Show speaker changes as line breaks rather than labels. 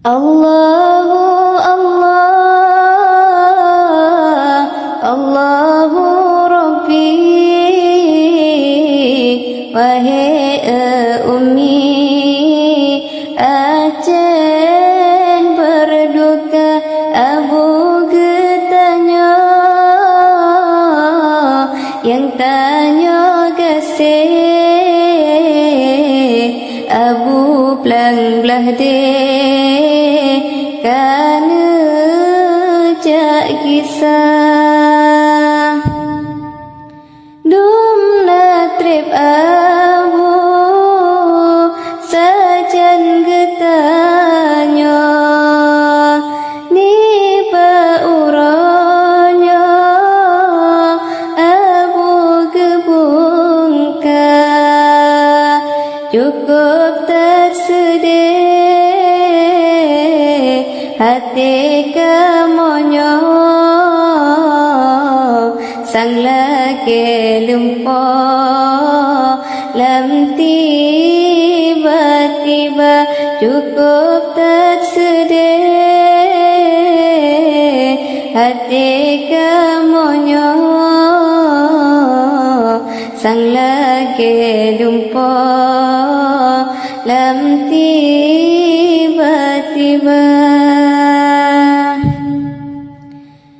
Allahu Allah, Allahu Rabbi, wahai Ummi Aceh berduka abu getanya, yang tanya kasih abu pelang belah deh kana jak kisah dum natrip abu sajan getanya ni pauranya abu gebungka cukup tersedih hati kamonyo sang laki lumpo lam tiba-tiba cukup tersedih hati kamonyo sang laki lumpo lam tiba-tiba.